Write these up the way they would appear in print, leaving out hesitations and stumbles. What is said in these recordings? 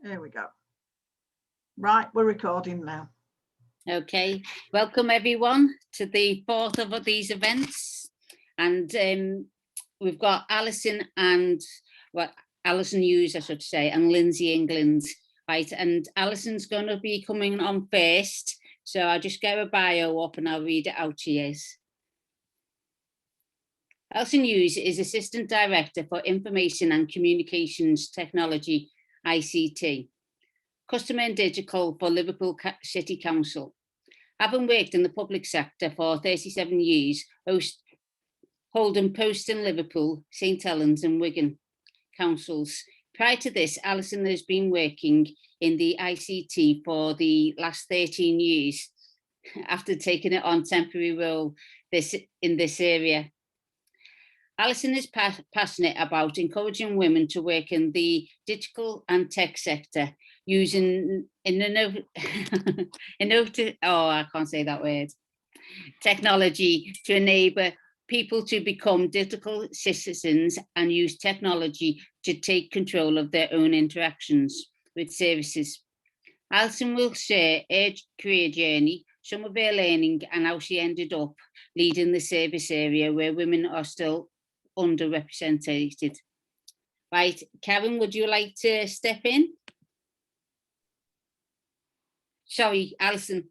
Here we go. Right, we're recording now. Okay, welcome everyone to the fourth of these events, and we've got Alison Hughes, I should say, and Lindsay England, right? And Alison's going to be coming on first, so I'll just get her bio up and I'll read it out to you. Alison Hughes is Assistant Director for Information and Communications Technology, ICT, Customer and Digital for Liverpool City Council. Having worked in the public sector for 37 years, holding posts in Liverpool, St Helens and Wigan councils. Prior to this, Alison has been working in the ICT for the last 13 years after taking it on temporary role in this area. Alison is passionate about encouraging women to work in the digital and tech sector using technology to enable people to become digital citizens and use technology to take control of their own interactions with services. Alison will share her career journey, some of her learning, and how she ended up leading the service area where women are still underrepresented. Right, Karen, would you like to step in? Sorry, Alison.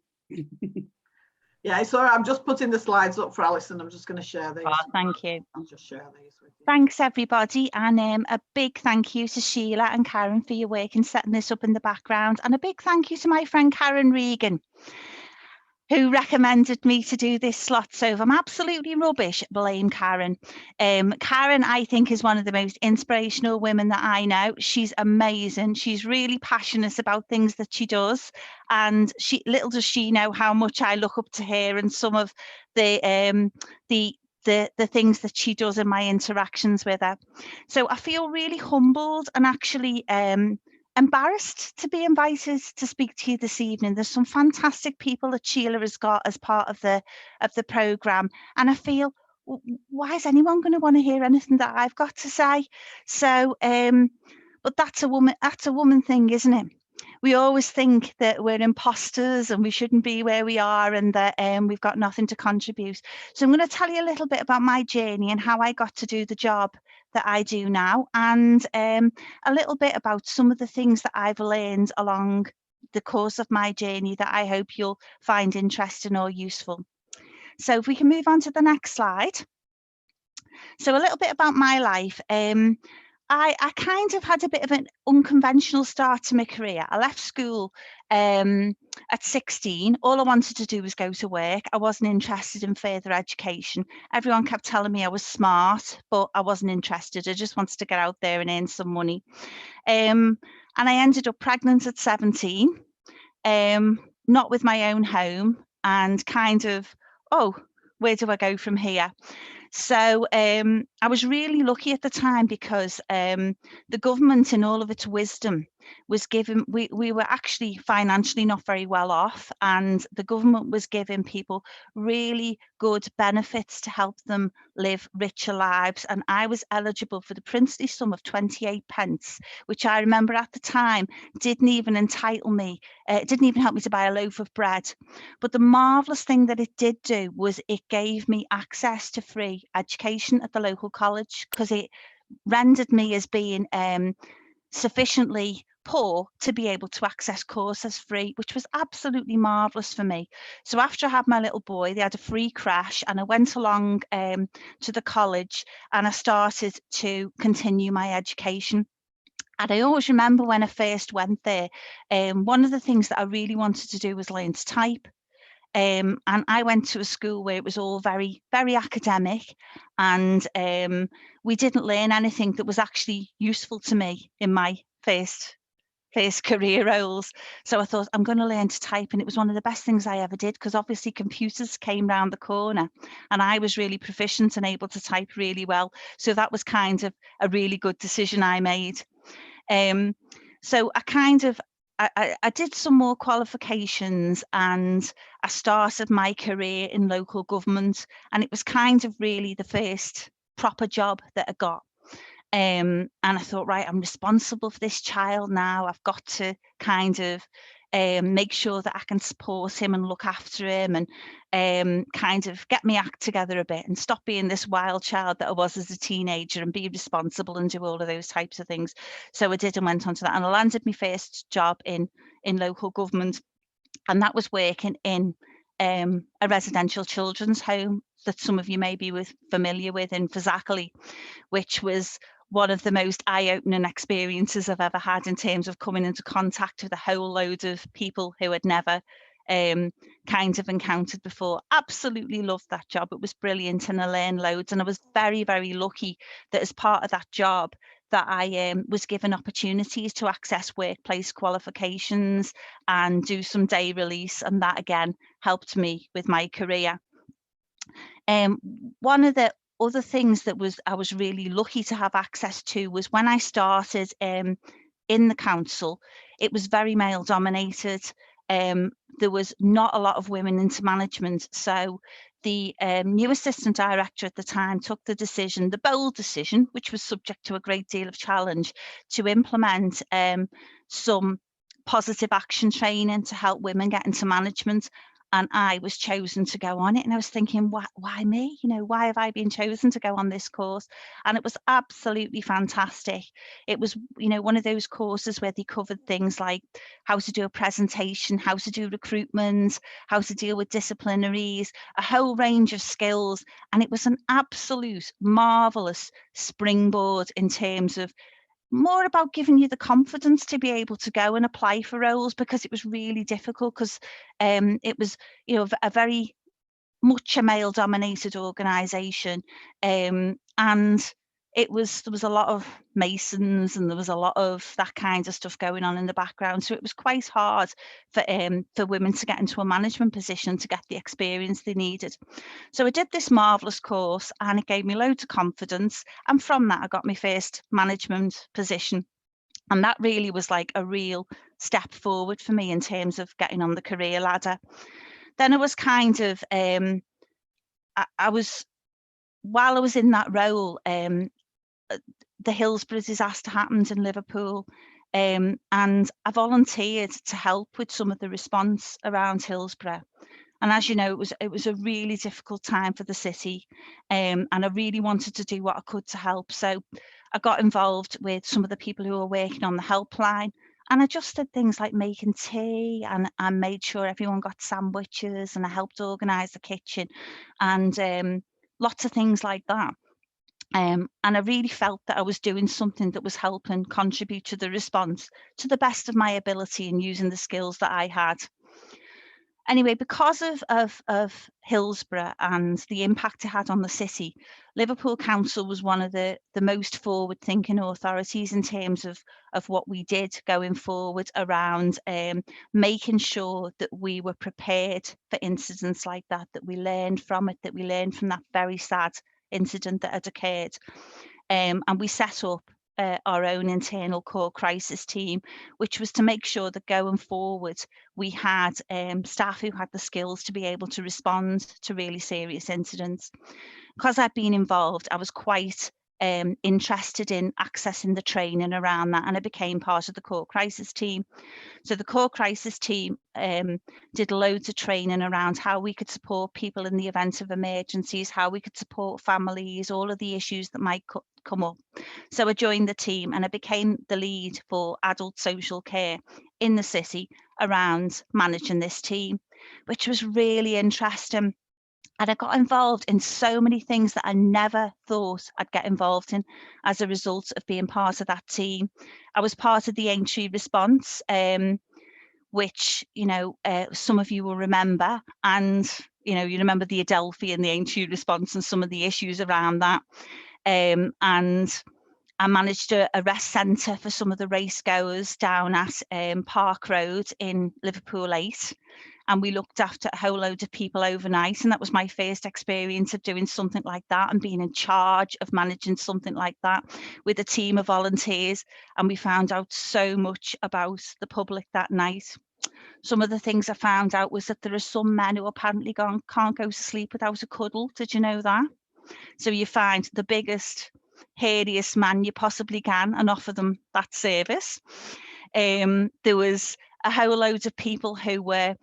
Yeah, it's all right. I'm just putting the slides up for Alison. I'm just going to share these. Oh, thank you. I'll just share these with you. Thanks, everybody. And a big thank you to Sheila and Karen for your work in setting this up in the background. And a big thank you to my friend Karen Regan, who recommended me to do this slot. So if I'm absolutely rubbish, blame Karen. Karen, I think, is one of the most inspirational women that I know. She's amazing. She's really passionate about things that she does. And little does she know how much I look up to her and some of the things that she does in my interactions with her. So I feel really humbled and actually embarrassed to be invited to speak to you this evening. There's some fantastic people that Sheila has got as part of the programme, and I feel, why is anyone going to want to hear anything that I've got to say? So but that's a woman thing, isn't it? We always think that we're imposters and we shouldn't be where we are and that we've got nothing to contribute. So I'm going to tell you a little bit about my journey and how I got to do the job that I do now, and a little bit about some of the things that I've learned along the course of my journey that I hope you'll find interesting or useful. So if we can move on to the next slide. So a little bit about my life. I kind of had a bit of an unconventional start to my career. I left school at 16. All I wanted to do was go to work. I wasn't interested in further education. Everyone kept telling me I was smart, but I wasn't interested. I just wanted to get out there and earn some money. And I ended up pregnant at 17, not with my own home, and kind of, oh, where do I go from here? So I was really lucky at the time because the government, in all of its wisdom, was giving, we were actually financially not very well off, and the government was giving people really good benefits to help them live richer lives. And I was eligible for the princely sum of 28p, which I remember at the time didn't even entitle me, it didn't even help me to buy a loaf of bread. But the marvellous thing that it did do was it gave me access to free education at the local college, because it rendered me as being sufficiently poor to be able to access courses free, which was absolutely marvellous for me. So after I had my little boy, they had a free crash, and I went along to the college and I started to continue my education. And I always remember when I first went there, one of the things that I really wanted to do was learn to type. And I went to a school where it was all very, very academic, and we didn't learn anything that was actually useful to me in my first career roles. So I thought, I'm going to learn to type, and it was one of the best things I ever did, because obviously computers came round the corner and I was really proficient and able to type really well. So that was kind of a really good decision I made. So I did some more qualifications, and I started my career in local government, and it was kind of really the first proper job that I got. And I thought, right, I'm responsible for this child now. I've got to kind of make sure that I can support him and look after him, and kind of get my act together a bit and stop being this wild child that I was as a teenager, and be responsible and do all of those types of things. So I did, and went on to that, and I landed my first job in local government, and that was working in a residential children's home that some of you may be familiar with in Fazakerley, which was one of the most eye-opening experiences I've ever had in terms of coming into contact with a whole load of people who had never kind of encountered before. Absolutely loved that job. It was brilliant, and I learned loads, and I was very, very lucky that as part of that job that I was given opportunities to access workplace qualifications and do some day release, and that again helped me with my career. One of the other things that I was really lucky to have access to was when I started in the council, it was very male dominated. There was not a lot of women into management, so the new assistant director at the time took the decision, the bold decision, which was subject to a great deal of challenge, to implement some positive action training to help women get into management. And I was chosen to go on it, and I was thinking, why me? You know, why have I been chosen to go on this course? And it was absolutely fantastic. It was, you know, one of those courses where they covered things like how to do a presentation, how to do recruitment, how to deal with disciplinaries, a whole range of skills. And it was an absolute marvelous springboard in terms of more about giving you the confidence to be able to go and apply for roles, because it was really difficult, because it was, you know, a very much a male dominated organisation, and there was a lot of masons, and there was a lot of that kind of stuff going on in the background, so it was quite hard for women to get into a management position to get the experience they needed. So I did this marvellous course, and it gave me loads of confidence, and from that I got my first management position, and that really was like a real step forward for me in terms of getting on the career ladder. Then I was kind of I was, while I was in that role, the Hillsborough disaster happened in Liverpool, and I volunteered to help with some of the response around Hillsborough. And as you know, it was a really difficult time for the city, and I really wanted to do what I could to help. So I got involved with some of the people who were working on the helpline, and I just did things like making tea, and I made sure everyone got sandwiches, and I helped organise the kitchen, and lots of things like that. And I really felt that I was doing something that was helping contribute to the response to the best of my ability and using the skills that I had. Anyway, because of Hillsborough and the impact it had on the city, Liverpool Council was one of the most forward-thinking authorities in terms of what we did going forward around making sure that we were prepared for incidents like that, that we learned from it, that we learned from that very sad incident that had occurred. And we set up our own internal core crisis team, which was to make sure that going forward we had staff who had the skills to be able to respond to really serious incidents. Because I'd been involved, I was quite interested in accessing the training around that, and I became part of the core crisis team. So the core crisis team did loads of training around how we could support people in the event of emergencies, how we could support families, all of the issues that might come up. So I joined the team, and I became the lead for adult social care in the city around managing this team, which was really interesting. And I got involved in so many things that I never thought I'd get involved in as a result of being part of that team. I was part of the Aintree response, which, you know, some of you will remember. And, you know, you remember the Adelphi and the Aintree response and some of the issues around that. And I managed a rest centre for some of the race goers down at Park Road in Liverpool 8. And we looked after a whole load of people overnight, and that was my first experience of doing something like that and being in charge of managing something like that with a team of volunteers. And we found out so much about the public that night. Some of the things I found out was that there are some men who apparently can't go to sleep without a cuddle. Did you know that? So you find the biggest hairiest man you possibly can and offer them that service. There was a whole load of people who were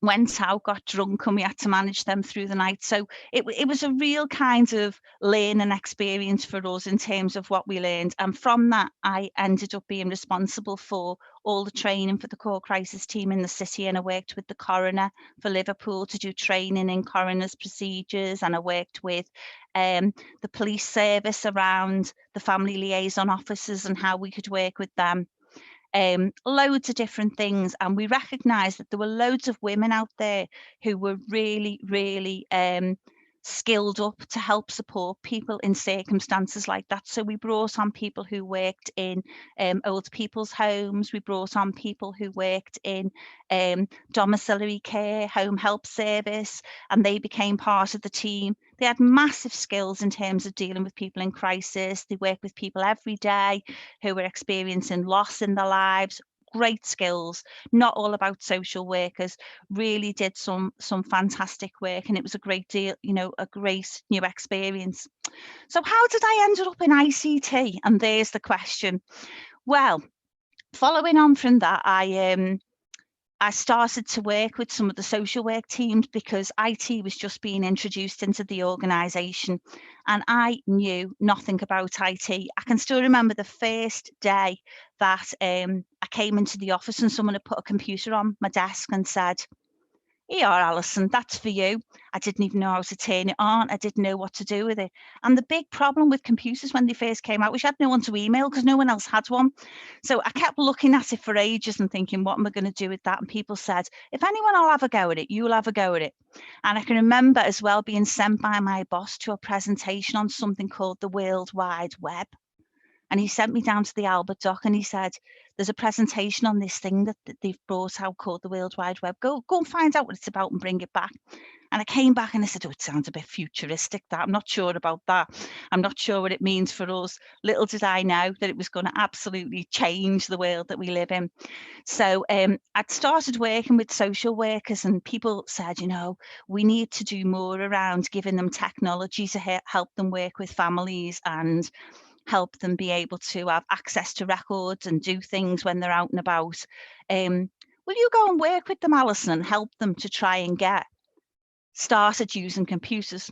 went out, got drunk, and we had to manage them through the night. So it was a real kind of learning experience for us in terms of what we learned. And from that, I ended up being responsible for all the training for the core crisis team in the city, and I worked with the coroner for Liverpool to do training in coroner's procedures, and I worked with the police service around the family liaison officers and how we could work with them. Loads of different things, and we recognised that there were loads of women out there who were really skilled up to help support people in circumstances like that. So we brought on people who worked in old people's homes, we brought on people who worked in domiciliary care, home help service, and they became part of the team. They had massive skills in terms of dealing with people in crisis. They work with people every day who were experiencing loss in their lives. Great skills, not all about social workers, really did some fantastic work, and it was a great deal, you know, a great new experience. So how did I end up in ICT? And there's the question. Well, following on from that, I started to work with some of the social work teams because IT was just being introduced into the organisation, and I knew nothing about IT. I can still remember the first day that I came into the office and someone had put a computer on my desk and said, "Here you are, Alison, that's for you." I didn't even know how to turn it on. I didn't know what to do with it. And the big problem with computers when they first came out was you had no one to email because no one else had one. So I kept looking at it for ages and thinking, what am I going to do with that? And people said, if anyone will have a go at it, you'll have a go at it. And I can remember as well being sent by my boss to a presentation on something called the World Wide Web. And he sent me down to the Albert Dock and he said, there's a presentation on this thing that they've brought out called the World Wide Web. Go and find out what it's about and bring it back. And I came back and I said, oh, it sounds a bit futuristic, that. I'm not sure about that. I'm not sure what it means for us. Little did I know that it was going to absolutely change the world that we live in. So I'd started working with social workers, and people said, you know, we need to do more around giving them technology to help them work with families and help them be able to have access to records and do things when they're out and about. Will you go and work with them, Alison, and help them to try and get started using computers?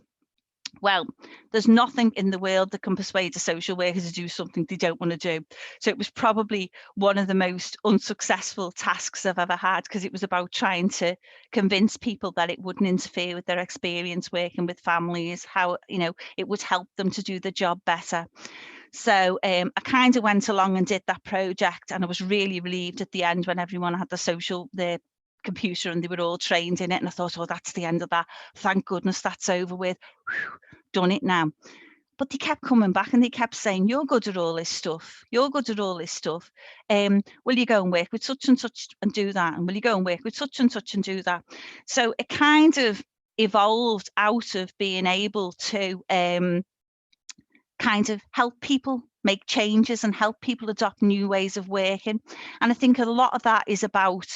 Well, there's nothing in the world that can persuade a social worker to do something they don't want to do. So it was probably one of the most unsuccessful tasks I've ever had, because it was about trying to convince people that it wouldn't interfere with their experience working with families, how, you know, it would help them to do the job better. So I kind of went along and did that project, and I was really relieved at the end when everyone had the computer and they were all trained in it, and I thought, oh, that's the end of that. Thank goodness that's over with. Whew, done it now. But they kept coming back and they kept saying, you're good at all this stuff. You're good at all this stuff. Will you go and work with such and such and do that? And will you go and work with such and such and do that? So it kind of evolved out of being able to kind of help people make changes and help people adopt new ways of working. And I think a lot of that is about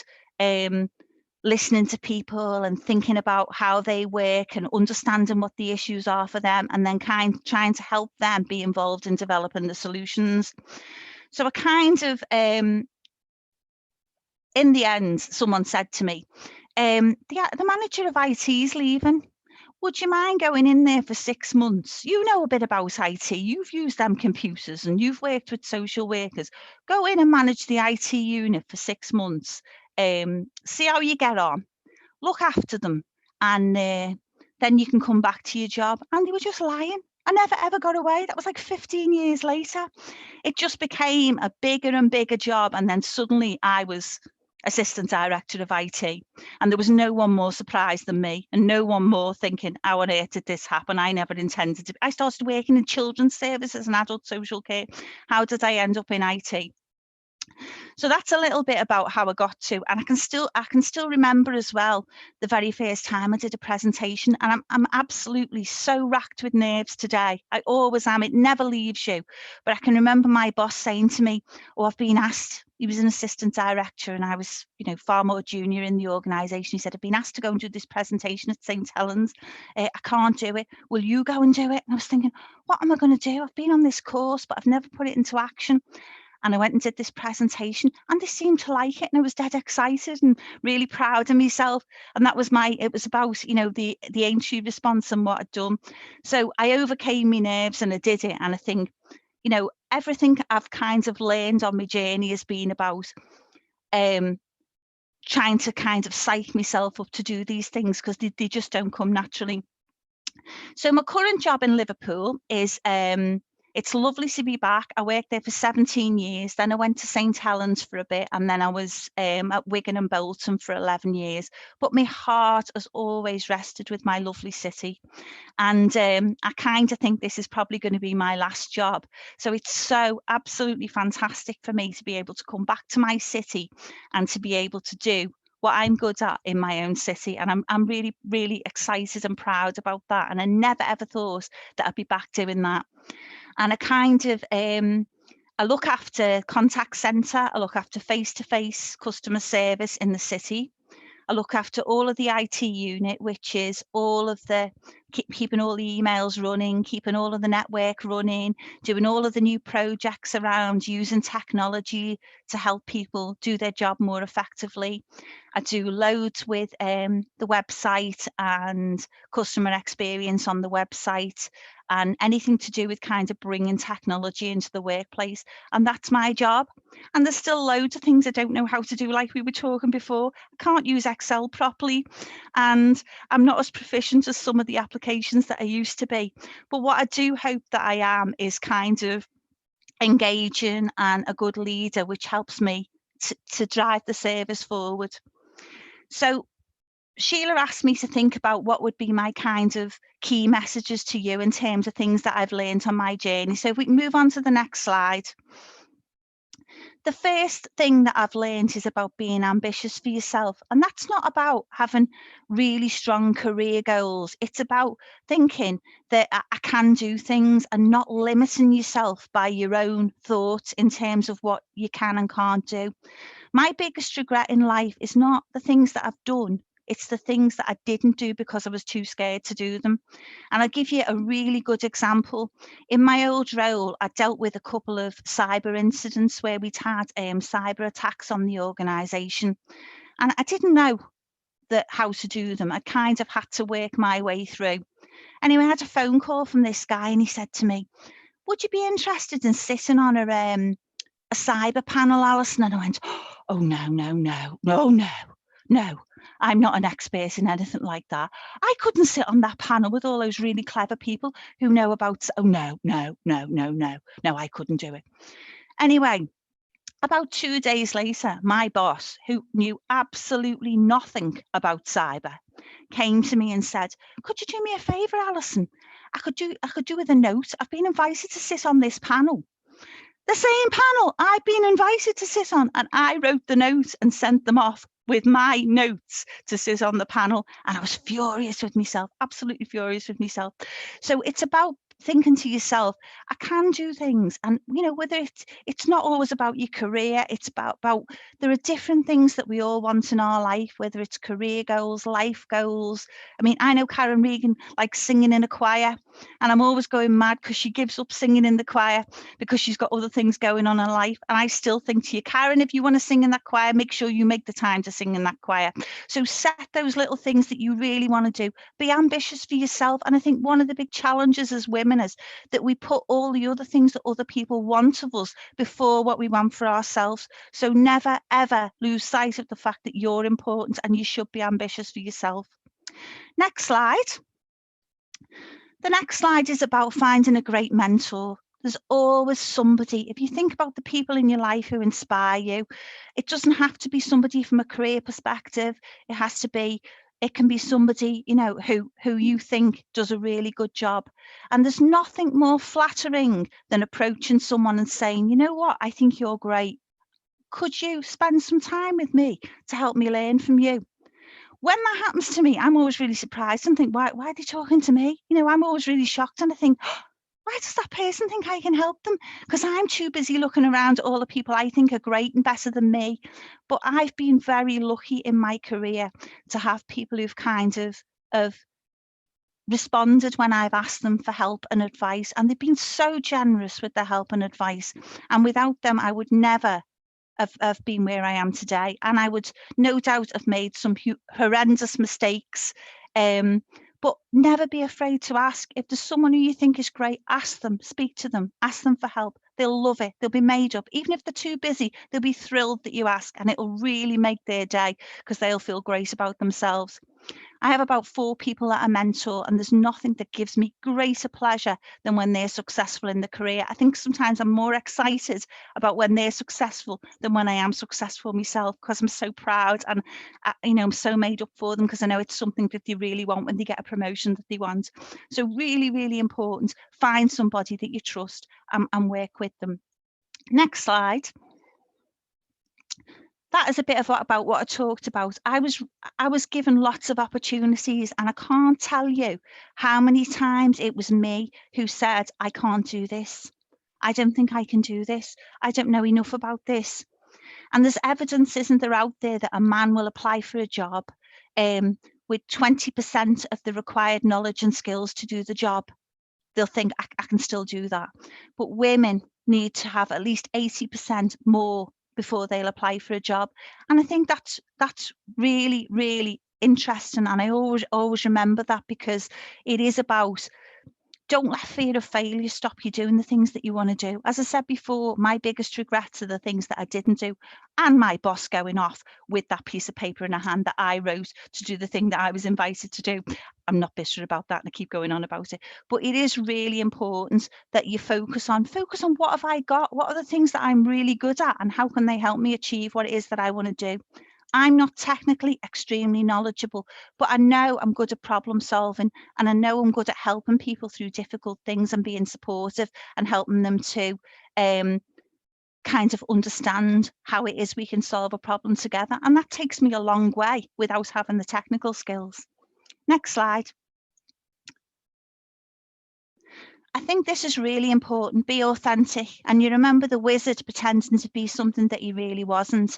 listening to people and thinking about how they work and understanding what the issues are for them, and then trying to help them be involved in developing the solutions. So I kind of, in the end, someone said to me, the manager of IT is leaving. Would you mind going in there for 6 months? You know a bit about IT. You've used them computers and you've worked with social workers. Go in and manage the IT unit for 6 months. See how you get on. Look after them, and then you can come back to your job. And they were just lying. I never ever got away. That was like 15 years later. It just became a bigger and bigger job, and then suddenly I was assistant director of IT, and there was no one more surprised than me, and no one more thinking, how on earth did this happen? I never intended to. I started working in children's services and adult social care. How did I end up in IT? So that's a little bit about how I got to, and I can still remember as well the very first time I did a presentation, and I'm absolutely so racked with nerves today. I always am. It never leaves you. But I can remember my boss saying to me, oh, I've been asked he was an assistant director, and I was, you know, far more junior in the organisation. He said, I've been asked to go and do this presentation at St Helens. I can't do it. Will you go and do it? And I was thinking, what am I going to do? I've been on this course, but I've never put it into action. And I went and did this presentation, and they seemed to like it, and I was dead excited and really proud of myself. And that was it was about, you know, the entry response and what I'd done. So I overcame my nerves and I did it. And I think, you know, everything I've kind of learned on my journey has been about trying to kind of psych myself up to do these things, because they just don't come naturally. So my current job in Liverpool is it's lovely to be back. I worked there for 17 years. Then I went to St Helens for a bit, and then I was at Wigan and Bolton for 11 years. But my heart has always rested with my lovely city. And I kind of think this is probably going to be my last job. So it's so absolutely fantastic for me to be able to come back to my city and to be able to do what I'm good at in my own city. And I'm really, really excited and proud about that. And I never ever thought that I'd be back doing that. And I kind of, I look after contact centre, I look after face-to-face customer service in the city. I look after all of the IT unit, which is all of the keeping all the emails running, keeping all of the network running, doing all of the new projects around using technology to help people do their job more effectively. I do loads with the website and customer experience on the website, and anything to do with kind of bringing technology into the workplace. And that's my job. And there's still loads of things I don't know how to do, like we were talking before. I can't use Excel properly, and I'm not as proficient as some of the applications that I used to be. But what I do hope that I am is kind of engaging and a good leader, which helps me to drive the service forward. So Sheila asked me to think about what would be my kind of key messages to you in terms of things that I've learned on my journey. So if we can move on to the next slide. The first thing that I've learned is about being ambitious for yourself. And that's not about having really strong career goals. It's about thinking that I can do things and not limiting yourself by your own thoughts in terms of what you can and can't do. My biggest regret in life is not the things that I've done. It's the things that I didn't do because I was too scared to do them. And I'll give you a really good example. In my old role, I dealt with a couple of cyber incidents where we'd had cyber attacks on the organisation. And I didn't know how to do them. I kind of had to work my way through. Anyway, I had a phone call from this guy, and he said to me, would you be interested in sitting on a cyber panel, Alison? And I went, oh, no. I'm not an expert in anything like that. I couldn't sit on that panel with all those really clever people who know about, oh, no, I couldn't do it. Anyway, about 2 days later, my boss, who knew absolutely nothing about cyber, came to me and said, could you do me a favour, Alison? I could do with a note. I've been invited to sit on this panel. The same panel I've been invited to sit on, and I wrote the note and sent them off with my notes to sit on the panel. And I was furious with myself, absolutely furious with myself. So it's about thinking to yourself, I can do things. And, you know, whether it's not always about your career, it's about there are different things that we all want in our life, whether it's career goals, life goals. I mean, I know Karen Regan likes singing in a choir, and I'm always going mad because she gives up singing in the choir because she's got other things going on in life. And I still think to you, Karen, if you want to sing in that choir, make sure you make the time to sing in that choir. So set those little things that you really want to do. Be ambitious for yourself. And I think one of the big challenges as women is that we put all the other things that other people want of us before what we want for ourselves. So never, ever lose sight of the fact that you're important and you should be ambitious for yourself. Next slide. The next slide is about finding a great mentor. There's always somebody. If you think about the people in your life who inspire you, it doesn't have to be somebody from a career perspective. It can be somebody, you know, who you think does a really good job. And there's nothing more flattering than approaching someone and saying, you know what, I think you're great. Could you spend some time with me to help me learn from you? When that happens to me, I'm always really surprised and think, why are they talking to me? You know, I'm always really shocked, and I think, why does that person think I can help them? Because I'm too busy looking around at all the people I think are great and better than me. But I've been very lucky in my career to have people who've kind of responded when I've asked them for help and advice, and they've been so generous with their help and advice. And without them, I would never have been where I am today. And I would no doubt have made some horrendous mistakes. But never be afraid to ask. If there's someone who you think is great, ask them, speak to them, ask them for help. They'll love it. They'll be made up. Even if they're too busy, they'll be thrilled that you ask, and it'll really make their day because they'll feel great about themselves. I have about 4 people that I mentor, and there's nothing that gives me greater pleasure than when they're successful in the career. I think sometimes I'm more excited about when they're successful than when I am successful myself, because I'm so proud and I'm so made up for them, because I know it's something that they really want when they get a promotion that they want. So really, really important. Find somebody that you trust and work with them. Next slide. That is a bit about what I talked about. I was given lots of opportunities, and I can't tell you how many times it was me who said, I can't do this. I don't think I can do this. I don't know enough about this. And there's evidence, isn't there, out there that a man will apply for a job with 20% of the required knowledge and skills to do the job. They'll think, I can still do that. But women need to have at least 80% more before they'll apply for a job. And I think that's really, really interesting. And I always remember that, because it is about, don't let fear of failure stop you doing the things that you want to do. As I said before, my biggest regrets are the things that I didn't do, and my boss going off with that piece of paper in her hand that I wrote to do the thing that I was invited to do. I'm not bitter about that, and I keep going on about it. But it is really important that you focus on what have I got? What are the things that I'm really good at, and how can they help me achieve what it is that I want to do? I'm not technically extremely knowledgeable, but I know I'm good at problem solving, and I know I'm good at helping people through difficult things and being supportive and helping them to kind of understand how it is we can solve a problem together. And that takes me a long way without having the technical skills. Next slide. I think this is really important. Be authentic. And you remember the wizard pretending to be something that he really wasn't.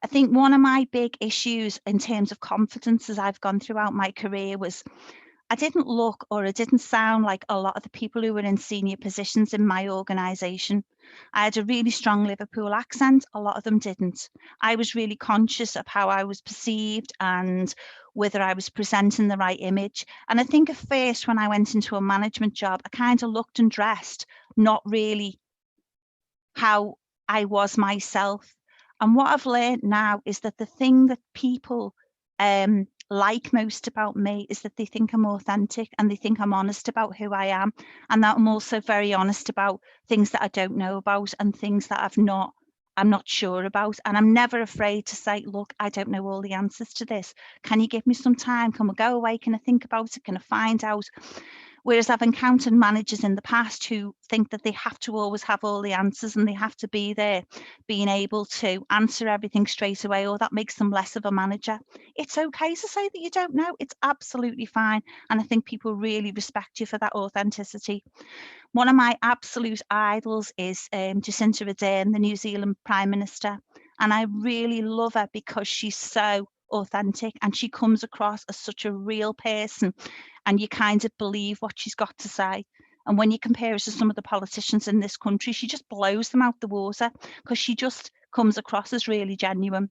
I think one of my big issues in terms of confidence as I've gone throughout my career was I didn't look, or I didn't sound like a lot of the people who were in senior positions in my organisation. I had a really strong Liverpool accent. A lot of them didn't. I was really conscious of how I was perceived and whether I was presenting the right image. And I think at first when I went into a management job, I kind of looked and dressed not really how I was myself. And what I've learned now is that the thing that people like most about me is that they think I'm authentic, and they think I'm honest about who I am, and that I'm also very honest about things that I don't know about and things that I'm not sure about. And I'm never afraid to say, look, I don't know all the answers to this. Can you give me some time? Can we go away? Can I think about it? Can I find out? Whereas I've encountered managers in the past who think that they have to always have all the answers and they have to be there being able to answer everything straight away, or that makes them less of a manager. It's okay to say that you don't know. It's absolutely fine. And I think people really respect you for that authenticity. One of my absolute idols is Jacinda Ardern, the New Zealand Prime Minister. And I really love her because she's so authentic and she comes across as such a real person, and you kind of believe what she's got to say. And when you compare her to some of the politicians in this country, she just blows them out the water because she just comes across as really genuine.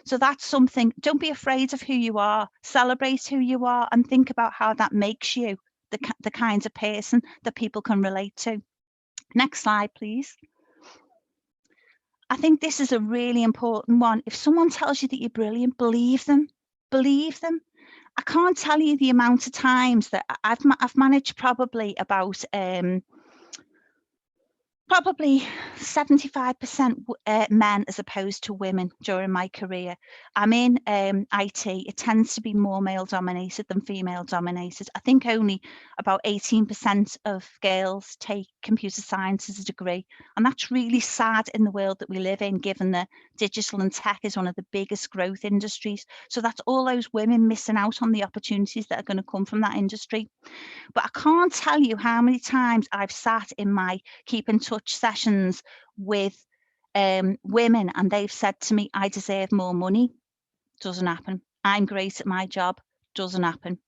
So that's something. Don't be afraid of who you are. Celebrate who you are and think about how that makes you the kind of person that people can relate to. Next slide, please. I think this is a really important one. If someone tells you that you're brilliant, believe them. Believe them. I can't tell you the amount of times that I've managed probably about probably 75% men as opposed to women during my career. I'm in IT. It tends to be more male dominated than female dominated. I think only about 18% of girls take computer science as a degree. And that's really sad in the world that we live in, given the digital and tech is one of the biggest growth industries. So that's all those women missing out on the opportunities that are going to come from that industry. But I can't tell you how many times I've sat in my keep in touch sessions with women and they've said to me, I deserve more money. Doesn't happen. I'm great at my job. Doesn't happen.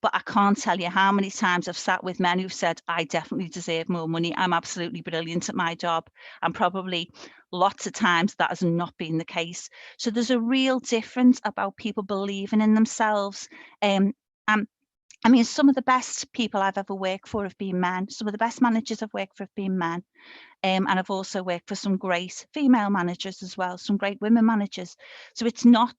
But I can't tell you how many times I've sat with men who've said, I definitely deserve more money. I'm absolutely brilliant at my job. And probably lots of times that has not been the case. So there's a real difference about people believing in themselves. I mean, some of the best people I've ever worked for have been men. Some of the best managers I've worked for have been men. And I've also worked for some great female managers as well, some great women managers. So it's not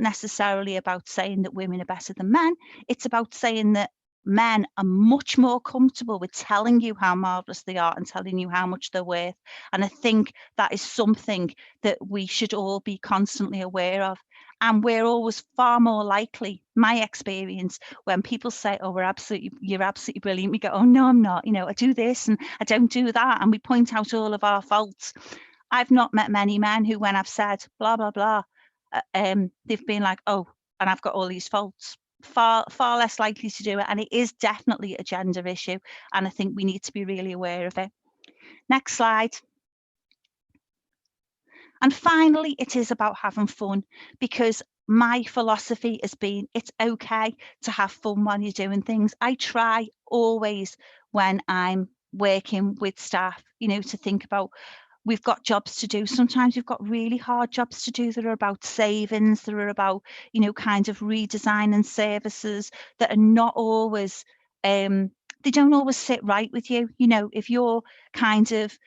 necessarily about saying that women are better than men. It's about saying that men are much more comfortable with telling you how marvelous they are and telling you how much they're worth. And I think that is something that we should all be constantly aware of. And we're always far more likely, my experience, when people say, oh, you're absolutely brilliant, we go, oh, no, I'm not, I do this and I don't do that. And we point out all of our faults. I've not met many men who, when I've said blah, blah, blah, they've been like, oh, and I've got all these faults. Far less likely to do it. And it is definitely a gender issue. And I think we need to be really aware of it. Next slide. And finally, it is about having fun, because my philosophy has been, it's okay to have fun while you're doing things. I try always when I'm working with staff, to think about, we've got jobs to do. Sometimes we've got really hard jobs to do that are about savings, that are about, kind of redesigning services that are not always, they don't always sit right with you. If you're kind of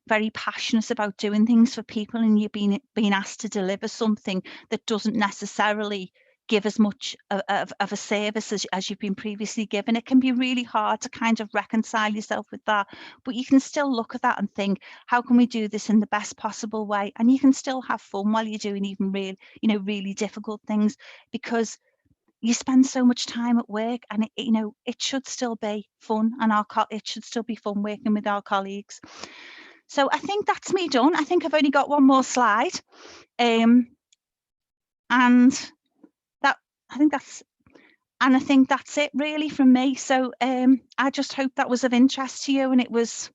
very passionate about doing things for people and you're being asked to deliver something that doesn't necessarily give as much of a service as you've been previously given, it can be really hard to kind of reconcile yourself with that. But you can still look at that and think, how can we do this in the best possible way? And you can still have fun while you're doing even really difficult things, because you spend so much time at work, and it should still be fun, and it should still be fun working with our colleagues. So I think that's me done. I think I've only got one more slide, and I think that's it really from me. So I just hope that was of interest to you and it was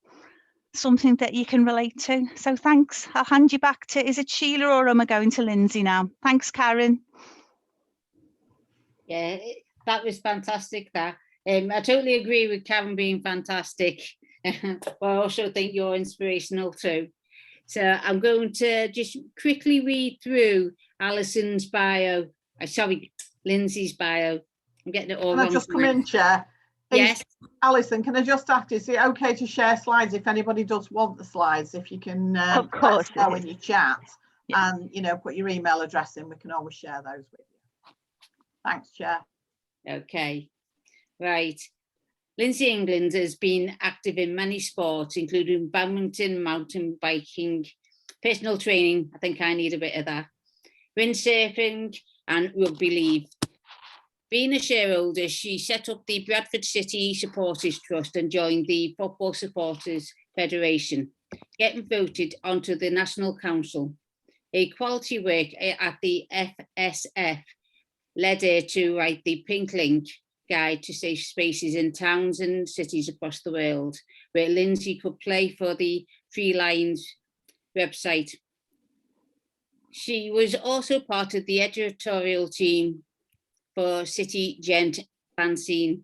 something that you can relate to. So thanks. I'll hand you back to, is it Sheila or am I going to Lindsay now? Thanks, Karen. Yeah, that was fantastic. That I totally agree with Karen being fantastic, but I also think you're inspirational too. So I'm going to just quickly read through Alison's bio. Sorry, Lindsay's bio. I'm getting it all wrong. Can I just come in, Chair? Yes. Alison, can I just ask, is it okay to share slides if anybody does want the slides? If you can of course, let us know in your chat, yeah. And put your email address in, we can always share those with you. Thanks, Chair. Okay, right. Lindsay England has been active in many sports, including badminton, mountain biking, personal training. I think I need a bit of that. Windsurfing and rugby league. Being a shareholder, she set up the Bradford City Supporters Trust and joined the Football Supporters Federation, getting voted onto the National Council. Her quality work at the FSF led her to write the Pink Link Guide to Safe Spaces in Towns and Cities across the world, where Lindsay could play for the Free Lions website. She was also part of the editorial team for City Gent fanzine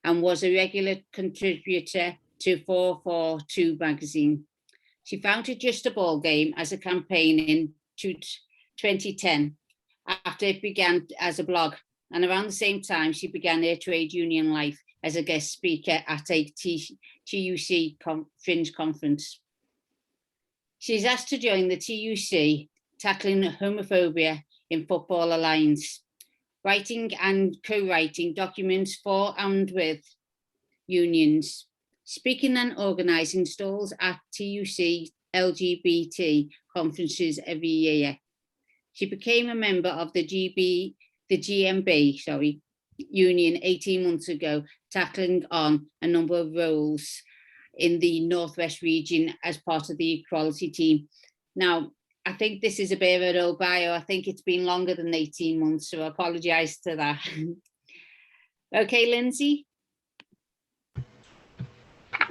and was a regular contributor to 442 magazine. She founded Just a Ball Game as a campaign in 2010 after it began as a blog, and around the same time she began her trade union life as a guest speaker at a TUC Fringe conference. She's asked to join the TUC Tackling Homophobia in Football Alliance, writing and co-writing documents for and with unions, speaking and organising stalls at TUC LGBT conferences every year. She became a member of the GMB union 18 months ago, tackling on a number of roles in the Northwest region as part of the equality team. Now, I think this is a bit of an old bio. I think it's been longer than 18 months, so I apologise to that. Okay, Lindsay.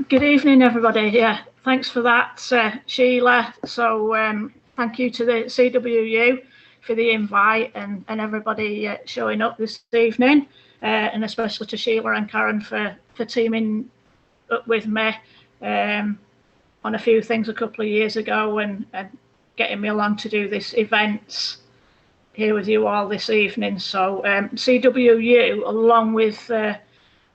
Good evening, everybody. Yeah, thanks for that, Sheila. So thank you to the CWU for the invite and everybody showing up this evening, and especially to Sheila and Karen for teaming up with me on a few things a couple of years ago and getting me along to do this event here with you all this evening. So CWU, along with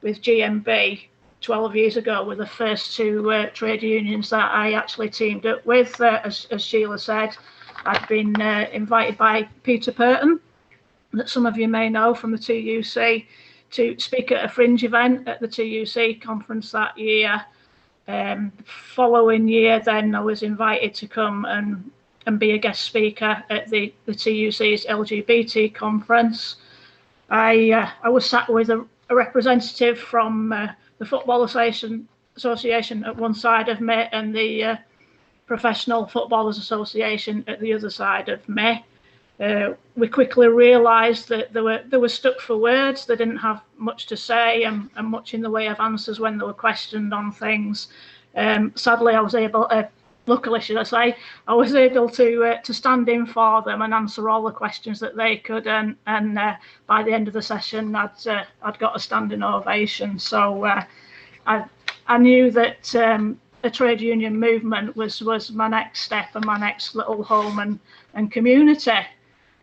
GMB, 12 years ago, were the first two trade unions that I actually teamed up with. As Sheila said, I'd been invited by Peter Purton, that some of you may know from the TUC, to speak at a fringe event at the TUC conference that year. Following year, then I was invited to come and be a guest speaker at the TUC's LGBT conference. I was sat with a representative from the Football Association at one side of me and the Professional Footballers Association at the other side of me. We quickly realised that they were stuck for words. They didn't have much to say and much in the way of answers when they were questioned on things. Sadly, I was able to, luckily should I say, I was able to stand in for them and answer all the questions that they could, and by the end of the session I'd got a standing ovation. So I knew that a trade union movement was my next step and my next little home and community,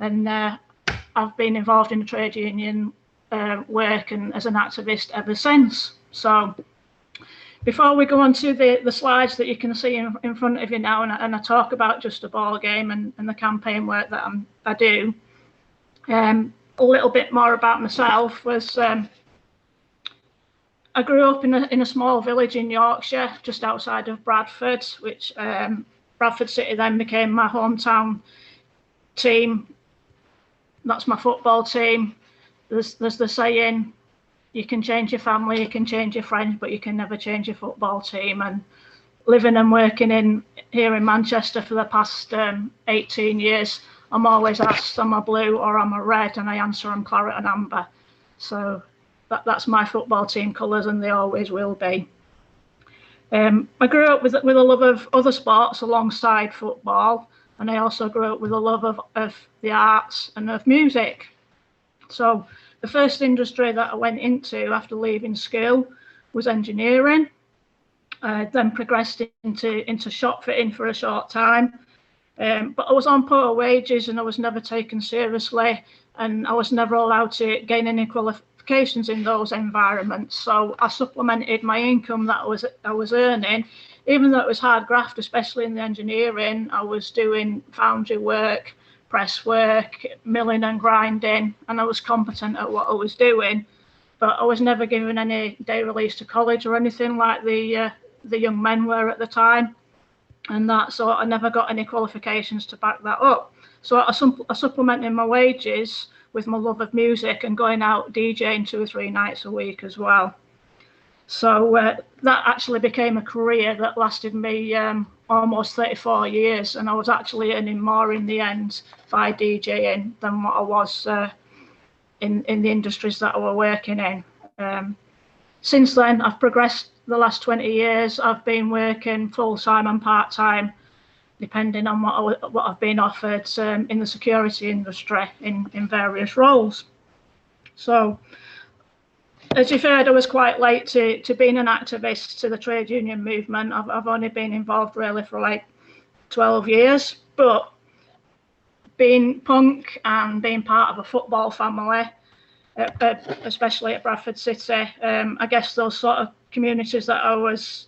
and I've been involved in the trade union work and as an activist ever since. So before we go on to the slides that you can see in front of you now, and I talk about Just a Ball Game and the campaign work that I do, a little bit more about myself was I grew up in a small village in Yorkshire, just outside of Bradford, which Bradford City then became my hometown team. That's my football team. There's the saying, you can change your family, you can change your friends, but you can never change your football team. And living and working here in Manchester for the past 18 years, I'm always asked, am I blue or am I red? And I answer, I'm claret and amber. So that's my football team colours, and they always will be. I grew up with a love of other sports alongside football, and I also grew up with a love of the arts and of music. So the first industry that I went into after leaving school was engineering. I then progressed into shop fitting for a short time, but I was on poor wages and I was never taken seriously, and I was never allowed to gain any qualifications in those environments. So I supplemented my income that I was earning, even though it was hard graft, especially in the engineering. I was doing foundry work, press work, milling and grinding, and I was competent at what I was doing, but I was never given any day release to college or anything like the young men were at the time, and that, so I never got any qualifications to back that up. So I supplemented my wages with my love of music and going out DJing 2 or 3 nights a week as well. So that actually became a career that lasted me almost 34 years, and I was actually earning more in the end by DJing than what I was in the industries that I were working in. Since then, I've progressed. The last 20 years, I've been working full-time and part-time, depending on what I've been offered in the security industry in various roles. So, as you've heard, I was quite late to being an activist to the trade union movement. I've only been involved really for like 12 years, but being punk and being part of a football family, especially at Bradford City, I guess those sort of communities that I was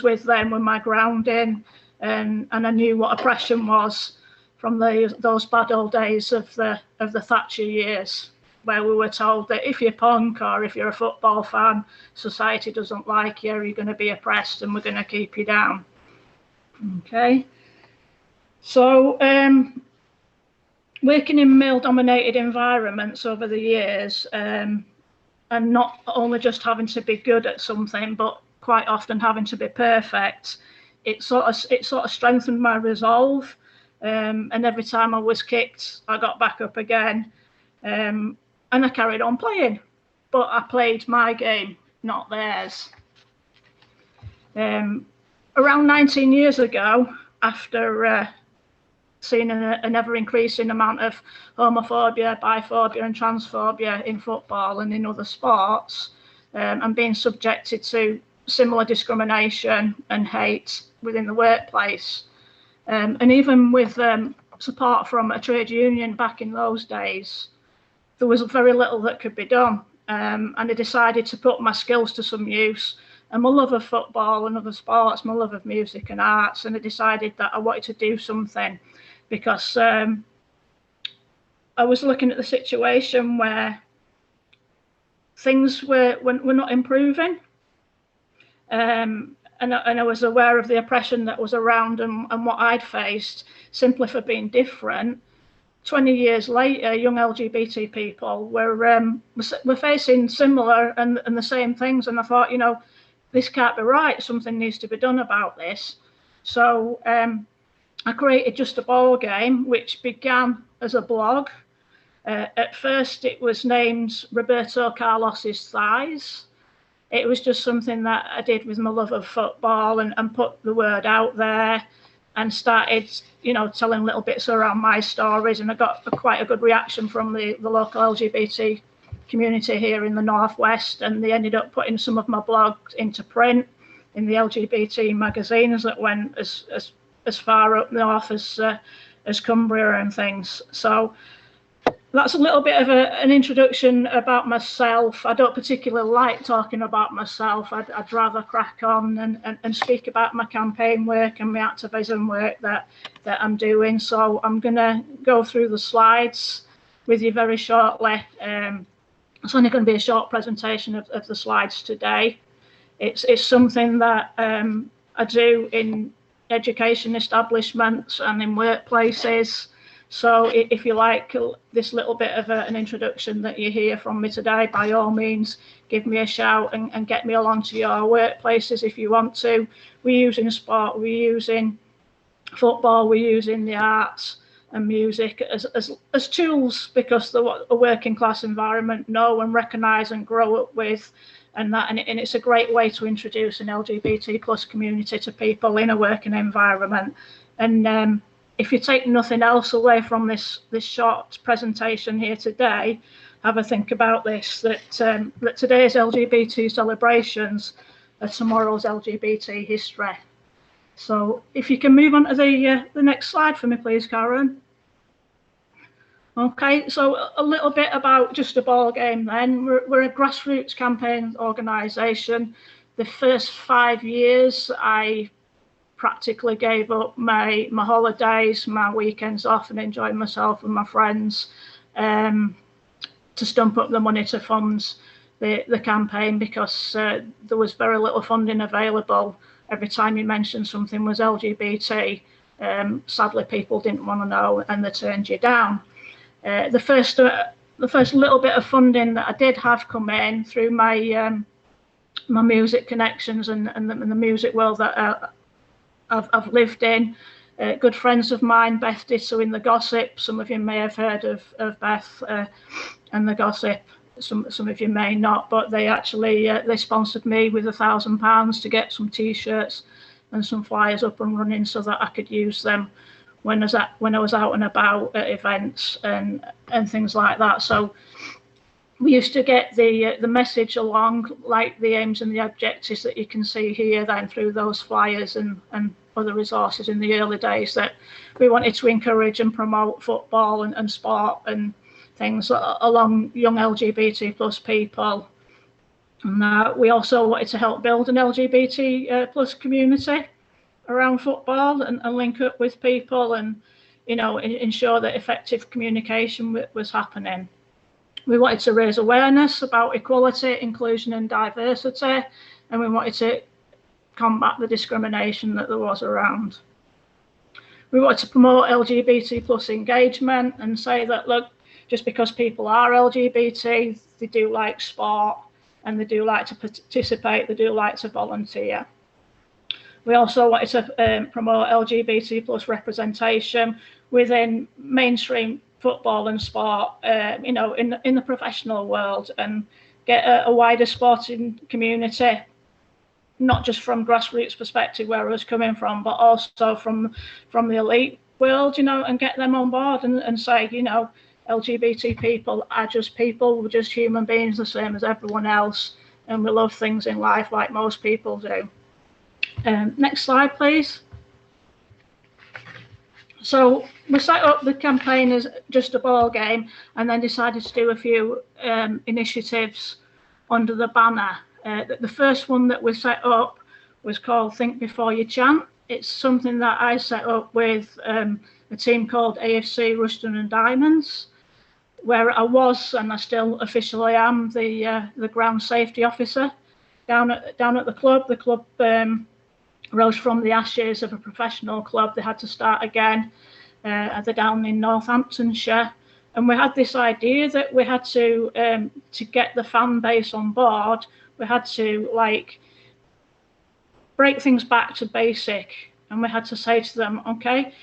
with then were my grounding, and I knew what oppression was from those bad old days of the Thatcher years, where we were told that if you're punk or if you're a football fan, society doesn't like you, you're going to be oppressed and we're going to keep you down. Okay, so working in male-dominated environments over the years, and not only just having to be good at something, but quite often having to be perfect, it sort of strengthened my resolve, And every time I was kicked, I got back up again, and I carried on playing. But I played my game, not theirs. Around 19 years ago, after seeing an ever-increasing amount of homophobia, biphobia and transphobia in football and in other sports, and being subjected to similar discrimination and hate within the workplace, and even with support from a trade union back in those days, there was very little that could be done. And I decided to put my skills to some use, and my love of football and other sports, my love of music and arts, and I decided that I wanted to do something, because I was looking at the situation where things were not improving, and I was aware of the oppression that was around and what I'd faced simply for being different. 20 years later, young LGBT people were facing similar and the same things, and I thought, you know, this can't be right. Something needs to be done about this. So I created Just a Ball Game, which began as a blog. At first, it was named Roberto Carlos's Thighs. It was just something that I did with my love of football and put the word out there and started, you know, telling little bits around my stories. And I got quite a good reaction from the local LGBT community here in the Northwest. And they ended up putting some of my blogs into print in the LGBT magazines that went as far up north as Cumbria and things. So that's a little bit of an introduction about myself. I don't particularly like talking about myself. I'd rather crack on and speak about my campaign work and my activism work that I'm doing. So I'm going to go through the slides with you very shortly. It's only going to be a short presentation of the slides today. It's something that I do in education establishments and in workplaces. So if you like this little bit of an introduction that you hear from me today, by all means, give me a shout and get me along to your workplaces if you want to. We're using sport, we're using football, we're using the arts and music as tools, because a working class environment know and recognise and grow up with, and it's a great way to introduce an LGBT plus community to people in a working environment. And if you take nothing else away from this short presentation here today, have a think about this, that today's LGBT celebrations are tomorrow's LGBT history. So if you can move on to the next slide for me, please, Karen. Okay, so a little bit about Just a Ball Game then. We're a grassroots campaign organisation. The first 5 years, I practically gave up my holidays, my weekends off, and enjoyed myself and my friends to stump up the money to fund the campaign, because there was very little funding available. Every time you mentioned something was LGBT, sadly people didn't want to know and they turned you down. The first little bit of funding that I did have come in through my my music connections and the music world that I've lived in. Good friends of mine, Beth Ditto in The Gossip. Some of you may have heard of Beth and The Gossip. Some of you may not, but they actually they sponsored me with £1,000 to get some T-shirts and some flyers up and running, so that I could use them when I was out and about at events and things like that. So we used to get the message along, like the aims and the objectives that you can see here then through those flyers and other resources in the early days, that we wanted to encourage and promote football and sport and things along young LGBT plus people. And we also wanted to help build an LGBT plus community around football and link up with people and, you know, ensure that effective communication was happening. We wanted to raise awareness about equality, inclusion and diversity, and we wanted to combat the discrimination that there was around. We wanted to promote LGBT plus engagement and say that, look, just because people are LGBT, they do like sport and they do like to participate, they do like to volunteer. We also wanted to promote LGBT plus representation within mainstream football and sport, you know, in the professional world, and get a wider sporting community, not just from grassroots perspective where I was coming from, but also from the elite world, you know, and get them on board and say, you know, LGBT people are just people, we're just human beings the same as everyone else, and we love things in life like most people do. Next slide, please. So we set up the campaign as Just a Ball Game, and then decided to do a few initiatives under the banner. The first one that we set up was called Think Before You Chant. It's something that I set up with a team called AFC Ruston and Diamonds, where I was, and I still officially am, the ground safety officer down at the club. The club rose from the ashes of a professional club. They had to start again. They're down in Northamptonshire, and we had this idea that we had to get the fan base on board. We had to like break things back to basic, and we had to say to them, okay,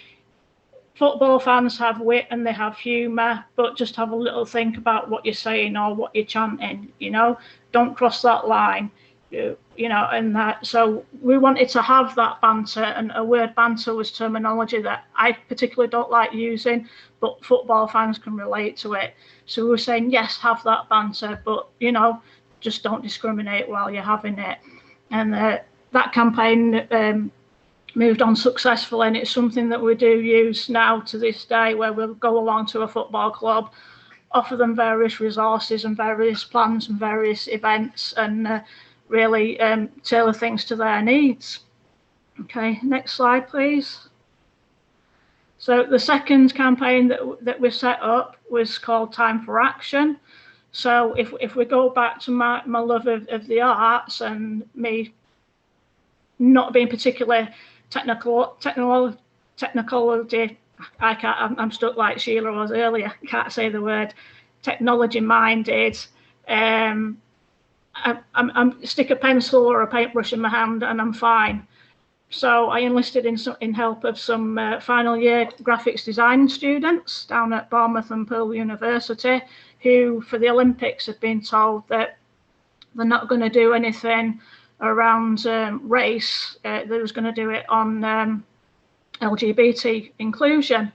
football fans have wit and they have humour, but just have a little think about what you're saying or what you're chanting, you know, don't cross that line. You know, and that, so we wanted to have that banter, and a word banter was terminology that I particularly don't like using, but football fans can relate to it. So we were saying, yes, have that banter, but, you know, just don't discriminate while you're having it. And that campaign moved on successfully, and it's something that we do use now to this day, where we'll go along to a football club, offer them various resources and various plans and various events, and really tailor things to their needs. Okay, next slide, please. So the second campaign that we set up was called Time for Action. So if we go back to my love of the arts, and me not being particularly technology, I'm stuck like Sheila was earlier, can't say the word, technology minded. I'm stick a pencil or a paintbrush in my hand and I'm fine. So I enlisted in help of some final year graphics design students down at Bournemouth and Poole University, who for the Olympics have been told that they're not going to do anything around race. They was going to do it on LGBT inclusion.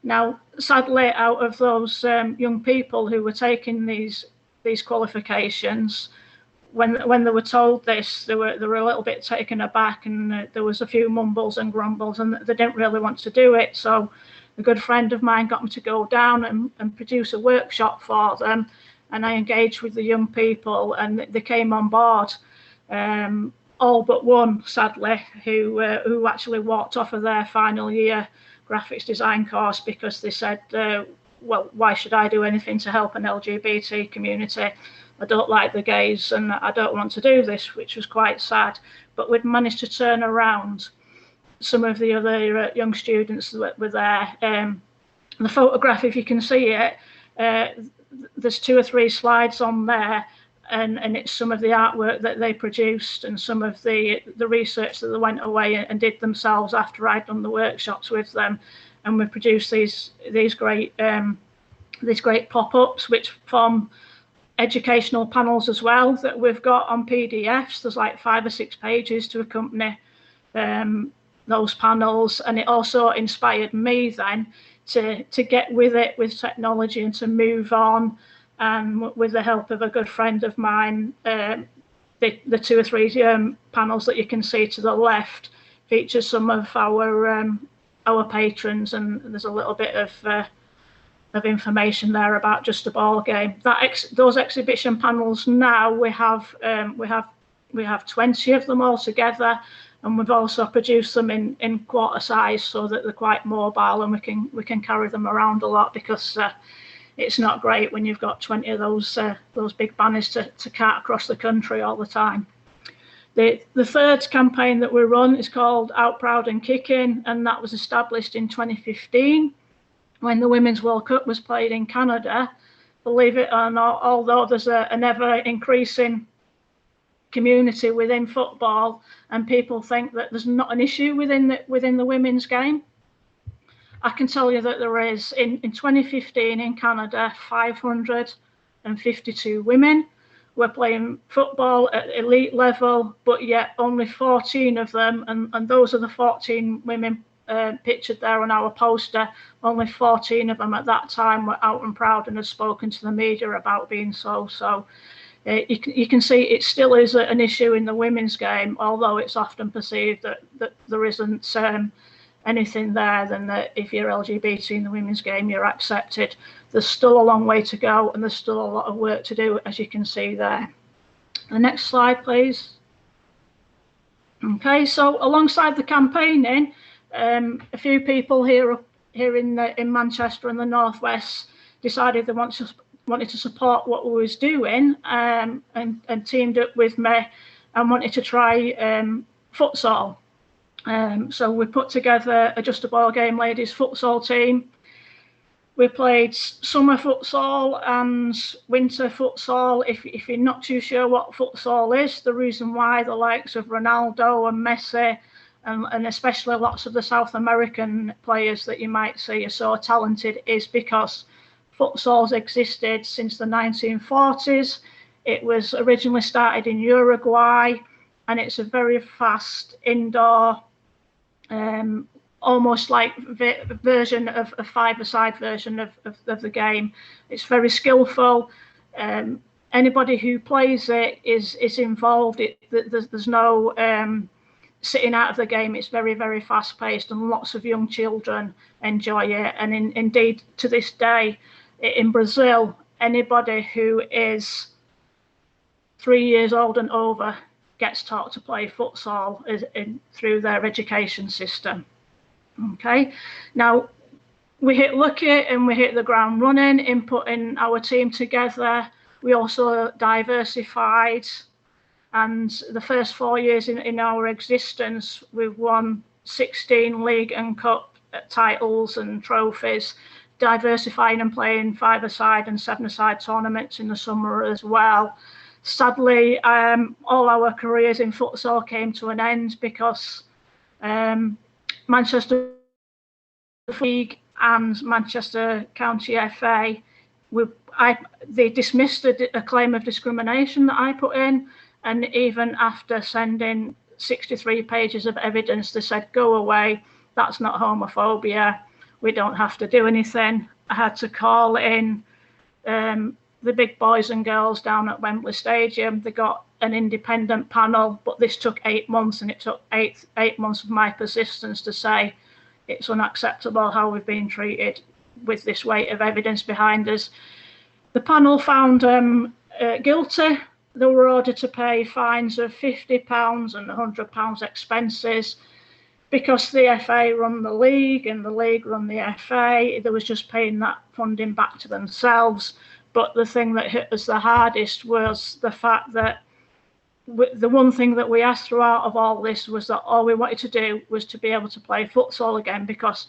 Now, sadly, out of those young people who were taking these qualifications, when they were told this, they were a little bit taken aback, and there was a few mumbles and grumbles, and they didn't really want to do it. So a good friend of mine got me to go down and produce a workshop for them, and I engaged with the young people, and they came on board. All but one, sadly, who actually walked off of their final year graphics design course because they said, well, why should I do anything to help an LGBT community? I don't like the gays and I don't want to do this, which was quite sad. But we'd managed to turn around some of the other young students that were there. The photograph, if you can see it, there's 2 or 3 slides on there, and it's some of the artwork that they produced and some of the research that they went away and did themselves after I'd done the workshops with them. And we produced these great pop-ups, which form educational panels as well, that we've got on PDFs. There's like 5 or 6 pages to accompany those panels, and it also inspired me then to get with it with technology and to move on. And with the help of a good friend of mine, the 2 or 3 panels that you can see to the left feature some of our patrons, and there's a little bit of information there about Just a Ball Game. Those exhibition panels now we have 20 of them all together, and we've also produced them in quarter size so that they're quite mobile, and we can carry them around a lot, because it's not great when you've got 20 of those big banners to cart across the country all the time. The third campaign that we run is called Out Proud and Kicking, and that was established in 2015 when the Women's World Cup was played in Canada. Believe it or not, although there's an ever increasing community within football, and people think that there's not an issue within the women's game. I can tell you that there is. In 2015 in Canada, 552 women were playing football at elite level, but yet only 14 of them, and those are the 14 women pictured there on our poster, only 14 of them at that time were out and proud and had spoken to the media about being so. So you can see it still is an issue in the women's game, although it's often perceived that there isn't anything there, than that if you're LGBT in the women's game, you're accepted. There's still a long way to go, and there's still a lot of work to do, as you can see there. The next slide, please. Okay, so alongside the campaigning, a few people here in Manchester and the Northwest decided they wanted to support what we was doing, and teamed up with me and wanted to try futsal. So we put together a Just a Ball Game ladies futsal team. We played summer futsal and winter futsal. If you're not too sure what futsal is, the reason why the likes of Ronaldo and Messi and especially lots of the South American players that you might see are so talented is because futsal's existed since the 1940s. It was originally started in Uruguay, and it's a very fast indoor, almost like version of a five-a-side version of the game. It's very skillful. Anybody who plays it is involved. There's no sitting out of the game. It's very, very fast-paced, and lots of young children enjoy it. And indeed, to this day, in Brazil, anybody who is 3 years old and over gets taught to play futsal through their education system. Okay, now we hit lucky and we hit the ground running in putting our team together. We also diversified, and the first 4 years in our existence, we've won 16 league and cup titles and trophies, diversifying and playing five-a-side and seven-a-side tournaments in the summer as well. Sadly, all our careers in futsal came to an end because Manchester League and Manchester County FA, they dismissed a claim of discrimination that I put in, and even after sending 63 pages of evidence, they said, go away, that's not homophobia, we don't have to do anything. I had to call in the big boys and girls down at Wembley Stadium. They got an independent panel, but this took 8 months, and it took eight months of my persistence to say it's unacceptable how we've been treated with this weight of evidence behind us. The panel found guilty. They were ordered to pay fines of £50 and £100 expenses. Because the FA run the league and the league run the FA, they was just paying that funding back to themselves. But the thing that hit us the hardest was the fact that the one thing that we asked throughout of all this was that all we wanted to do was to be able to play futsal again, because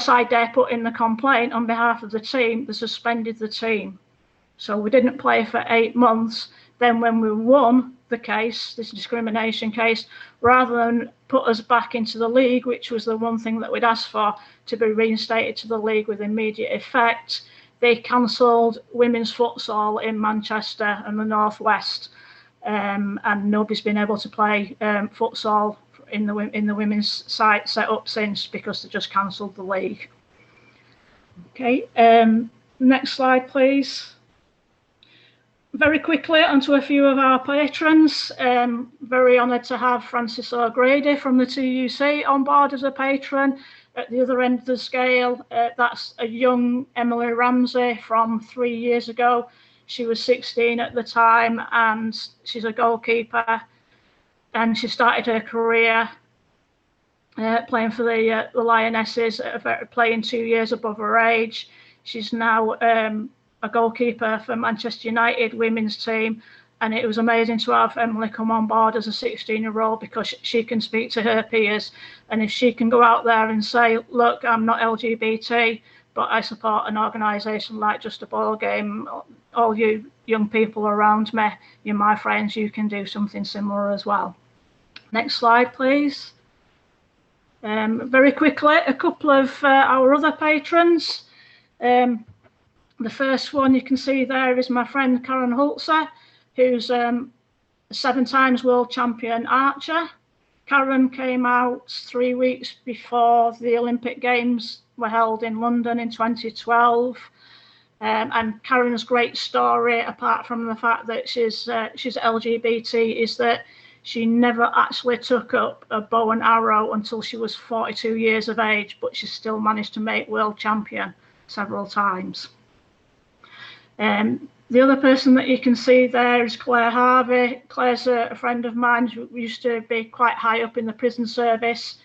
I dare put in the complaint on behalf of the team, they suspended the team. So we didn't play for 8 months. Then when we won the case, this discrimination case, rather than put us back into the league, which was the one thing that we'd asked for, to be reinstated to the league with immediate effect, they cancelled women's futsal in Manchester and the Northwest, and nobody's been able to play futsal in the women's site set up since, because they just cancelled the league. Okay, next slide, please. Very quickly onto a few of our patrons. Very honoured to have Francis O'Grady from the TUC on board as a patron. At the other end of the scale, that's a young Emily Ramsey from 3 years ago. She was 16 at the time, and she's a goalkeeper. And she started her career playing for the Lionesses, playing 2 years above her age. She's now a goalkeeper for Manchester United women's team, and it was amazing to have Emily come on board as a 16-year-old, because she can speak to her peers, and if she can go out there and say, look, I'm not LGBT, but I support an organisation like Just a Ball Game. All you young people around me, you're my friends, you can do something similar as well. Next slide, please. Very quickly, a couple of our other patrons. The first one you can see there is my friend Karen Hulzer, who's a 7-time world champion archer. Karen came out 3 weeks before the Olympic Games were held in London in 2012. And Karen's great story, apart from the fact that she's LGBT, is that she never actually took up a bow and arrow until she was 42 years of age, but she still managed to make world champion several times. The other person that you can see there is Claire Harvey. Claire's a friend of mine who used to be quite high up in the prison service.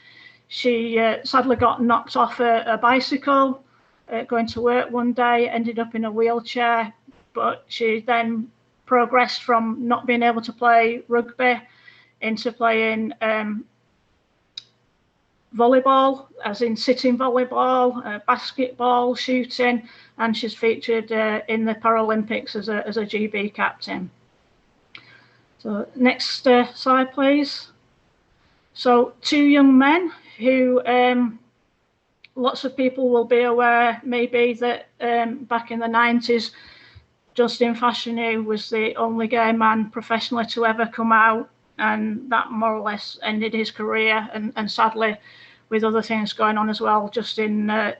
She sadly got knocked off a bicycle going to work one day, ended up in a wheelchair, but she then progressed from not being able to play rugby into playing volleyball, as in sitting volleyball, basketball, shooting, and she's featured in the Paralympics as a GB captain. So next slide, please. So 2 young men who lots of people will be aware maybe that back in the 90s, Justin Fashanu was the only gay man professionally to ever come out, and that more or less ended his career. And sadly, with other things going on as well, Justin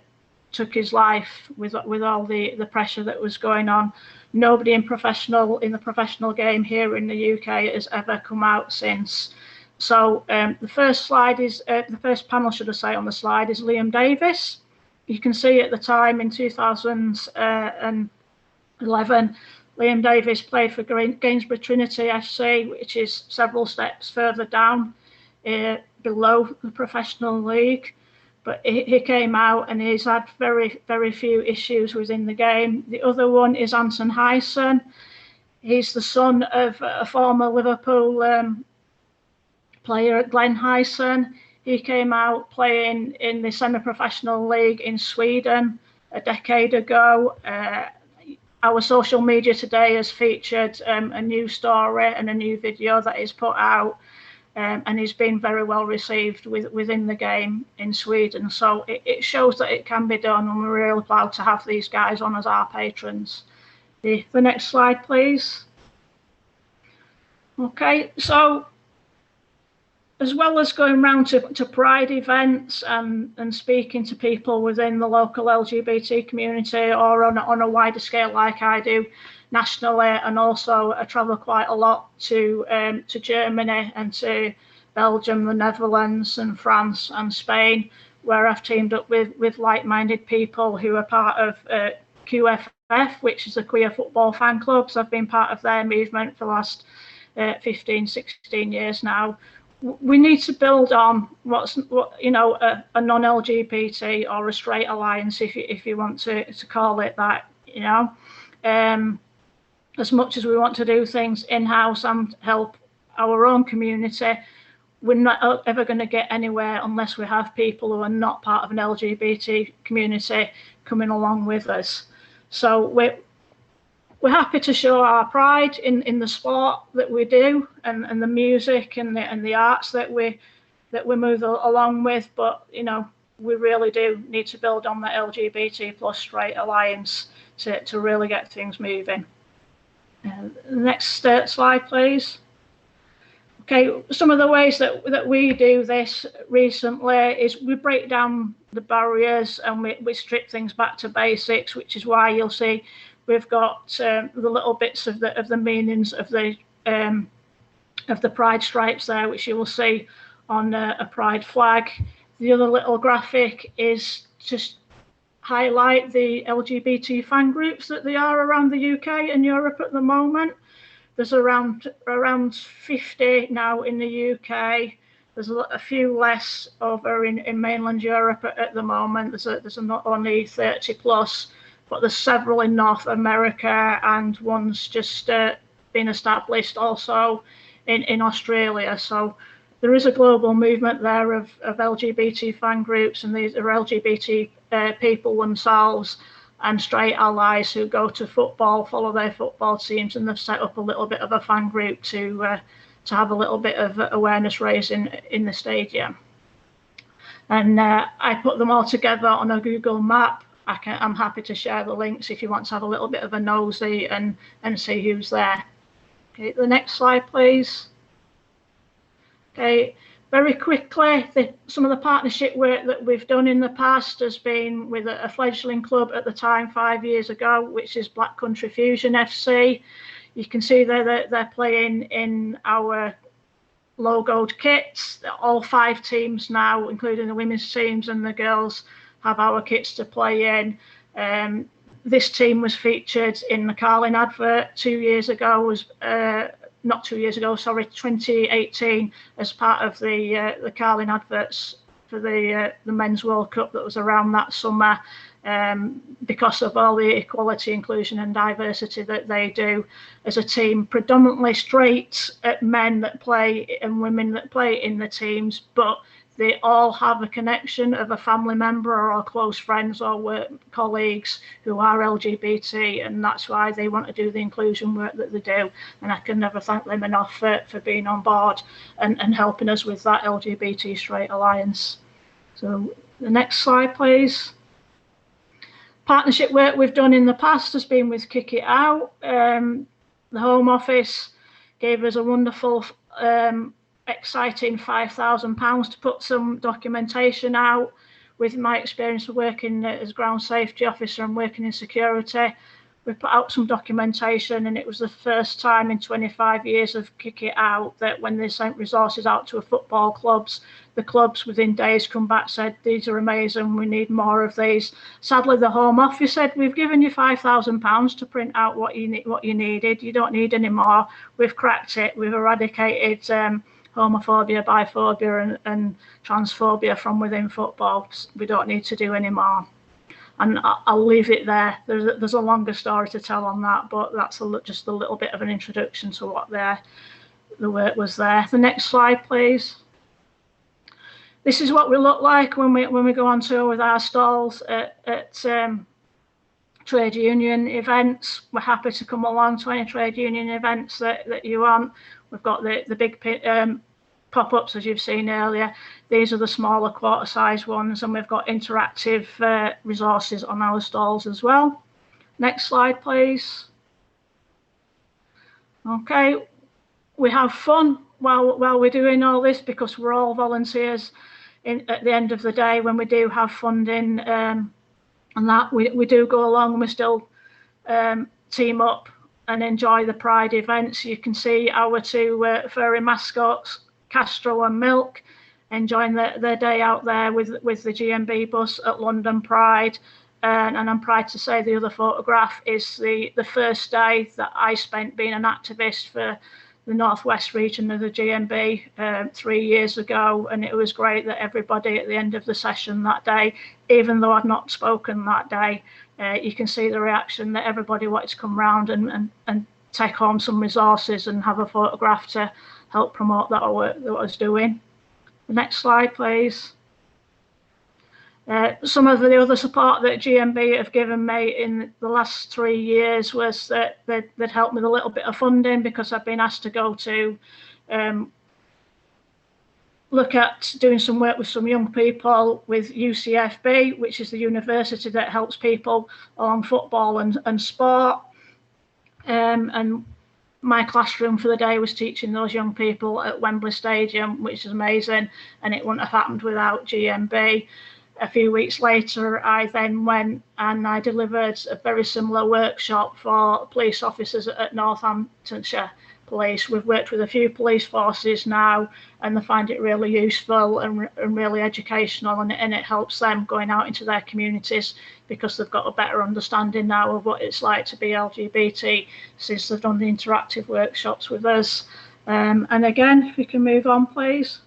took his life with all the pressure that was going on. Nobody in the professional game here in the UK has ever come out since. So the first slide is the first panel, should I say, on the slide is Liam Davis. You can see at the time in 2011, Liam Davis played for Gainsborough Trinity FC, which is several steps further down below the professional league. But he came out and he's had very, very few issues within the game. The other one is Anton Hyson. He's the son of a former Liverpool player, Glenn Hyson. He came out playing in the semi-professional league in Sweden a decade ago. Our social media today has featured a new story and a new video that is put out, and he's been very well received within the game in Sweden. So it shows that it can be done, and we're really proud to have these guys on as our patrons. The next slide, please. Okay, so as well as going around to Pride events and speaking to people within the local LGBT community, or on a wider scale like I do nationally, and also I travel quite a lot to Germany and to Belgium, the Netherlands and France and Spain, where I've teamed up with like-minded people who are part of QFF, which is a queer football fan club. So I've been part of their movement for the last 15, 16 years now. We need to build on what a non-LGBT or a straight alliance, if you want to call it that. As much as we want to do things in-house and help our own community, we're not ever going to get anywhere unless we have people who are not part of an LGBT community coming along with us. So we're happy to show our pride in the sport that we do, and the music and the arts that we move along with. But we really do need to build on the LGBT plus straight alliance to really get things moving. Next slide, please. Okay, some of the ways that we do this recently is we break down the barriers and we strip things back to basics, which is why you'll see we've got the little bits of the meanings of the pride stripes there, which you will see on a pride flag. The other little graphic is just highlight the LGBT fan groups that there are around the UK and Europe at the moment. There's around 50 now in the UK. There's a few less over in mainland Europe at the moment. There's not only 30 plus, but there's several in North America, and one's just been established also in Australia. So there is a global movement there of LGBT fan groups, and these are LGBT people themselves and straight allies who go to football, follow their football teams, and they've set up a little bit of a fan group to have a little bit of awareness raising in the stadium. And I put them all together on a Google map. I'm happy to share the links if you want to have a little bit of a nosy and see who's there. Okay, the next slide, please. Okay, very quickly, some of the partnership work that we've done in the past has been with a fledgling club at the time 5 years ago, which is Black Country Fusion FC. You can see there that they're playing in our logoed kits. All 5 teams now, including the women's teams and the girls, have our kits to play in. This team was featured in the Carling advert 2 years ago, not 2 years ago, sorry, 2018, as part of the Carling adverts for the Men's World Cup that was around that summer, because of all the equality, inclusion and diversity that they do as a team, predominantly straight men that play and women that play in the teams, but they all have a connection of a family member or close friends or work colleagues who are LGBT, and that's why they want to do the inclusion work that they do. And I can never thank them enough for being on board and helping us with that LGBT Straight Alliance. So the next slide, please. Partnership work we've done in the past has been with Kick It Out. The Home Office gave us a wonderful exciting £5,000 to put some documentation out. With my experience of working as ground safety officer and working in security, we put out some documentation, and it was the first time in 25 years of Kick It Out that when they sent resources out to football clubs, the clubs within days come back, said, these are amazing, we need more of these. Sadly, the Home Office said, we've given you £5,000 to print out what you needed, you don't need any more. We've cracked it, we've eradicated homophobia, biphobia and transphobia from within football. We don't need to do any more. And I'll leave it there. There's a longer story to tell on that, but that's just a little bit of an introduction to what the work was there. The next slide, please. This is what we look like when we go on tour with our stalls at trade union events. We're happy to come along to any trade union events that you want. We've got the big pop-ups, as you've seen earlier. These are the smaller quarter-size ones, and we've got interactive resources on our stalls as well. Next slide, please. Okay, we have fun while we're doing all this, because we're all volunteers at the end of the day. When we do have funding and that, we do go along, and we still team up and enjoy the Pride events. You can see our 2 furry mascots, Castro and Milk, enjoying their day out there with the GMB bus at London Pride. And I'm proud to say the other photograph is the first day that I spent being an activist for the Northwest region of the GMB 3 years ago. And it was great that everybody at the end of the session that day, even though I'd not spoken that day, you can see the reaction that everybody wanted to come round and take home some resources and have a photograph to help promote that work that I was doing. The next slide, please. Some of the other support that GMB have given me in the last 3 years was that they'd helped me with a little bit of funding, because I've been asked to go to look at doing some work with some young people with UCFB, which is the university that helps people along football and sport. And my classroom for the day was teaching those young people at Wembley Stadium, which is amazing, and it wouldn't have happened without GMB. A few weeks later, I then went and I delivered a very similar workshop for police officers at Northamptonshire Police. We've worked with a few police forces now, and they find it really useful and really educational, and it helps them going out into their communities, because they've got a better understanding now of what it's like to be LGBT since they've done the interactive workshops with us. And again, if we can move on, please.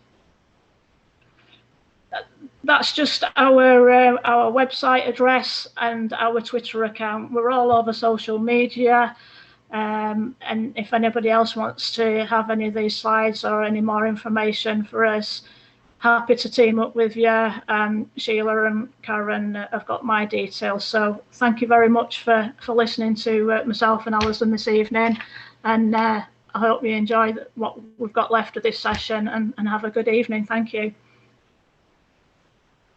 That's just our website address and our Twitter account. We're all over social media. And if anybody else wants to have any of these slides or any more information for us, happy to team up with you. And Sheila and Karen have got my details. So thank you very much for listening to myself and Alison this evening. And I hope you enjoy what we've got left of this session and have a good evening. Thank you.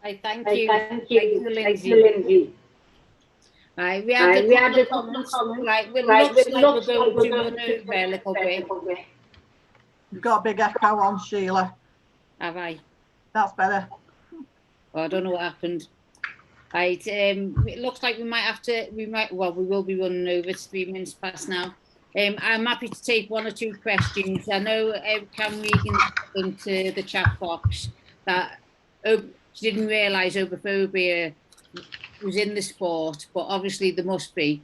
Thank you, Lindsay. Right, we had a couple of comments. Right, it looks like we're going to run over a little bit. You've got a big echo on, Sheila. Have I? That's better. Oh, I don't know what happened. Right, it looks like we will be running over. It's 3 minutes past now. I'm happy to take 1 or 2 questions. I know Karen Regan into the chat box that she didn't realise homophobia was in the sport, but obviously there must be.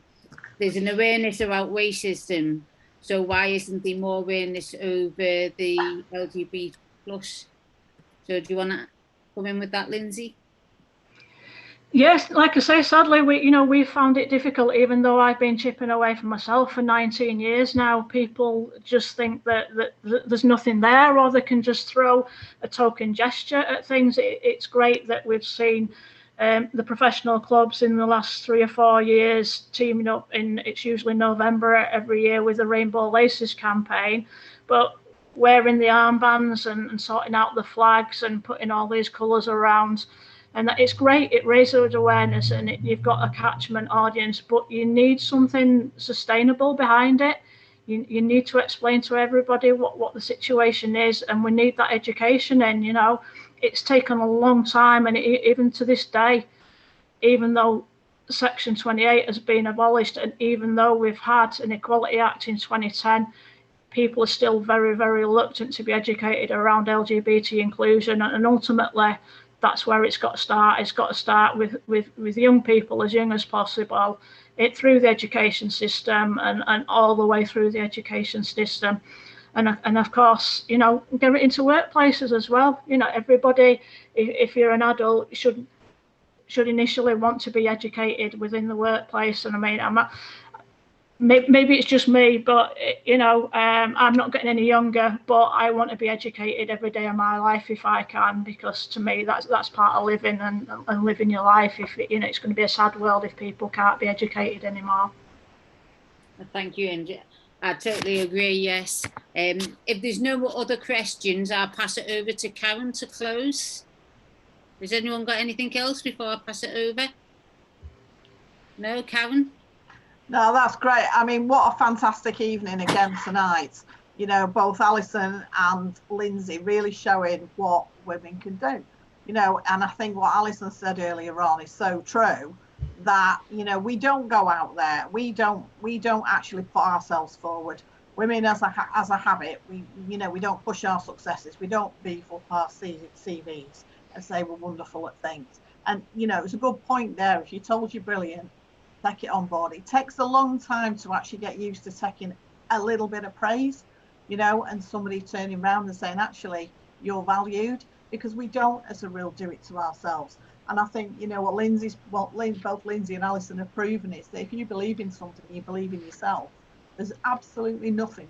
There's an awareness about racism, so why isn't there more awareness over the LGBT plus? So do you want to come in with that, Lindsay? Yes, like I say, sadly, we've found it difficult, even though I've been chipping away for myself for 19 years now. People just think that there's nothing there, or they can just throw a token gesture at things. It's great that we've seen the professional clubs in the last 3 or 4 years teaming up it's usually November every year with the Rainbow Laces campaign, but wearing the armbands and sorting out the flags and putting all these colours around. And it's great, it raises awareness and you've got a catchment audience, but you need something sustainable behind it. You need to explain to everybody what the situation is, and we need that education. And, it's taken a long time, and even to this day, even though Section 28 has been abolished, and even though we've had an Equality Act in 2010, people are still very, very reluctant to be educated around LGBT inclusion. And ultimately, that's where it's got to start. It's got to start with young people as young as possible, through the education system and all the way through the education system. And of course, get it into workplaces as well. Everybody, if you're an adult, should initially want to be educated within the workplace. And I mean, maybe it's just me, but I'm not getting any younger, but I want to be educated every day of my life if I can, because to me that's part of living and living your life. If it's going to be a sad world if people can't be educated anymore. Thank you, and I totally agree. Yes. If there's no other questions, I'll pass it over to Karen to close. Has anyone got anything else before I pass it over? No, Karen? No, that's great. I mean, what a fantastic evening again tonight. Both Alison and Lindsay really showing what women can do. And I think what Alison said earlier on is so true, that we don't go out there, we don't actually put ourselves forward. Women as a habit, we don't push our successes, we don't beef up our CVs and say we're wonderful at things. And it's a good point there. If you're told you're brilliant, take it on board. It takes a long time to actually get used to taking a little bit of praise, and somebody turning around and saying, actually, you're valued, because we don't as a real do it to ourselves. And I think, what both Lindsay and Alison have proven is that if you believe in something, you believe in yourself, there's absolutely nothing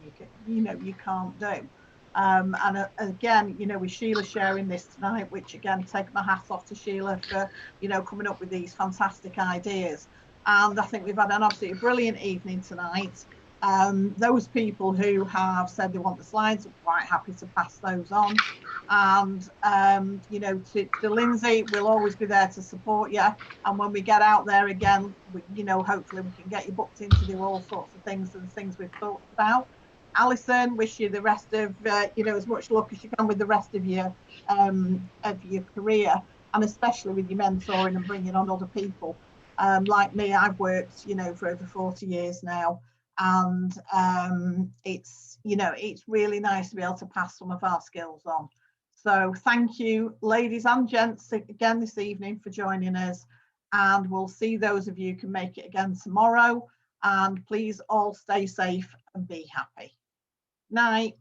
you can't do. And again, with Sheila sharing this tonight, which again, take my hat off to Sheila for, coming up with these fantastic ideas. And I think we've had an absolutely brilliant evening tonight. Those people who have said they want the slides, I'm quite happy to pass those on. And, to Lindsay, we'll always be there to support you. And when we get out there again, hopefully we can get you booked in to do all sorts of things and things we've talked about. Alison, wish you the rest of, as much luck as you can with the rest of your career, and especially with your mentoring and bringing on other people. Like me, I've worked, for over 40 years now, and it's really nice to be able to pass some of our skills on. So thank you, ladies and gents, again this evening for joining us, and we'll see those of you who can make it again tomorrow. And please all stay safe and be happy. Night.